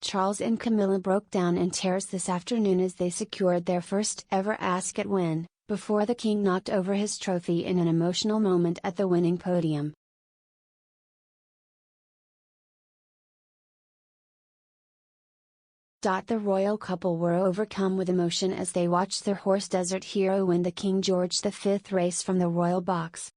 Charles and Camilla broke down in tears this afternoon as they secured their first ever Ascot win, before the king knocked over his trophy in an emotional moment at the winning podium. The royal couple were overcome with emotion as they watched their horse Desert Hero win the King George V race from the royal box.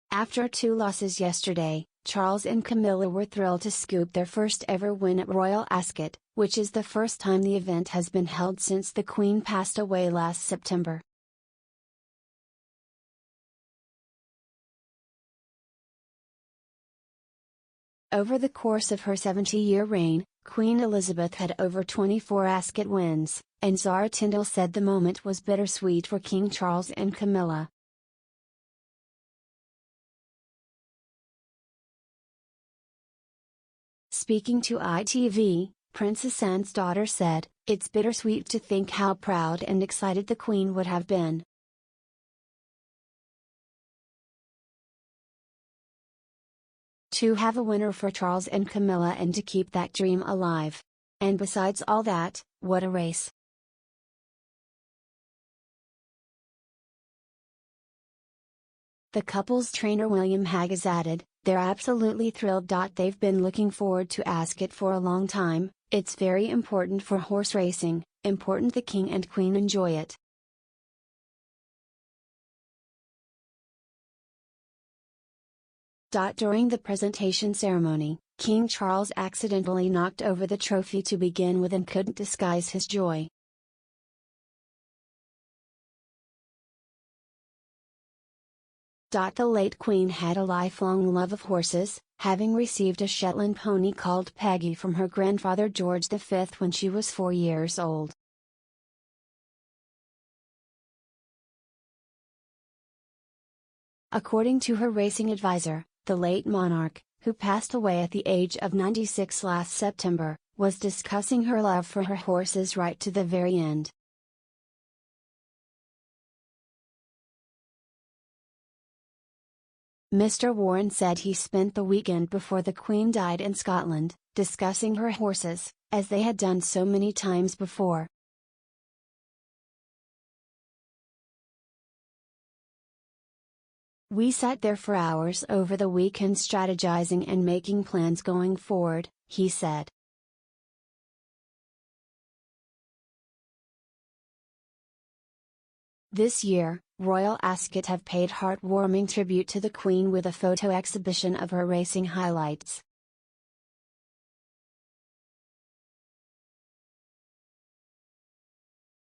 After 2 losses yesterday, Charles and Camilla were thrilled to scoop their first ever win at Royal Ascot, which is the first time the event has been held since the Queen passed away last September. Over the course of her 70-year reign, Queen Elizabeth had over 24 Ascot wins, and Zara Tindall said the moment was bittersweet for King Charles and Camilla. Speaking to ITV, Princess Anne's daughter said, "It's bittersweet to think how proud and excited the Queen would have been. To have a winner for Charles and Camilla and to keep that dream alive. And besides all that, what a race." The couple's trainer William Haggas added, "They're absolutely thrilled. They've been looking forward to Ascot for a long time. It's very important for horse racing, important the King and Queen enjoy it." During the presentation ceremony, King Charles accidentally knocked over the trophy to begin with and couldn't disguise his joy. The late Queen had a lifelong love of horses, having received a Shetland pony called Peggy from her grandfather George V when she was 4 years old. According to her racing advisor, the late monarch, who passed away at the age of 96 last September, was discussing her love for her horses right to the very end. Mr. Warren said he spent the weekend before the Queen died in Scotland, discussing her horses, as they had done so many times before. "We sat there for hours over the weekend strategizing and making plans going forward," he said. This year, Royal Ascot have paid heartwarming tribute to the Queen with a photo exhibition of her racing highlights.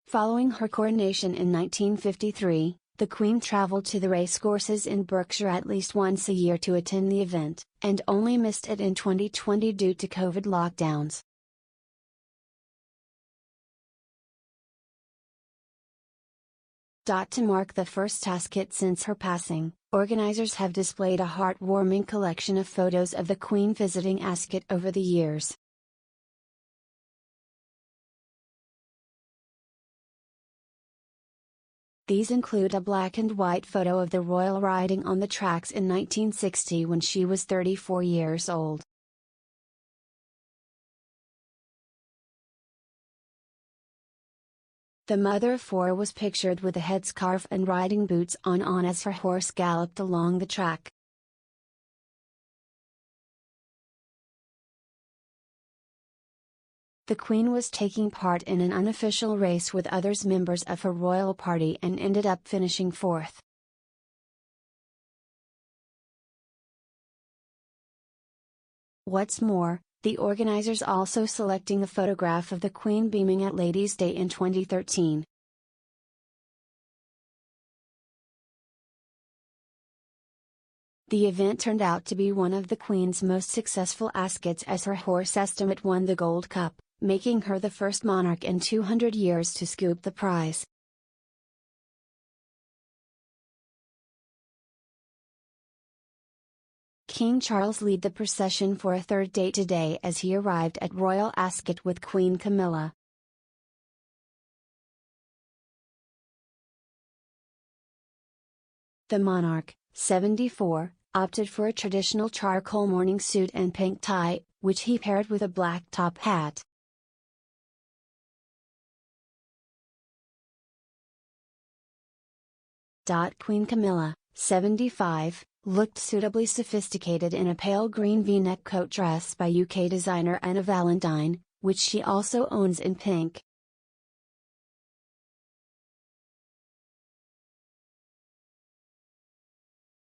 Following her coronation in 1953, the Queen travelled to the racecourses in Berkshire at least once a year to attend the event, and only missed it in 2020 due to COVID lockdowns. To mark the first Ascot since her passing, organizers have displayed a heartwarming collection of photos of the Queen visiting Ascot over the years. These include a black and white photo of the royal riding on the tracks in 1960 when she was 34 years old. The mother of 4 was pictured with a headscarf and riding boots on as her horse galloped along the track. The Queen was taking part in an unofficial race with other members of her royal party and ended up finishing 4th. What's more, the organizers also selecting a photograph of the Queen beaming at Ladies' Day in 2013. The event turned out to be one of the Queen's most successful Ascots as her horse Estimate won the Gold Cup, making her the first monarch in 200 years to scoop the prize. King Charles led the procession for a third day today as he arrived at Royal Ascot with Queen Camilla. The monarch, 74, opted for a traditional charcoal morning suit and pink tie, which he paired with a black top hat. Queen Camilla, 75, looked suitably sophisticated in a pale green V-neck coat dress by UK designer Anna Valentine, which she also owns in pink.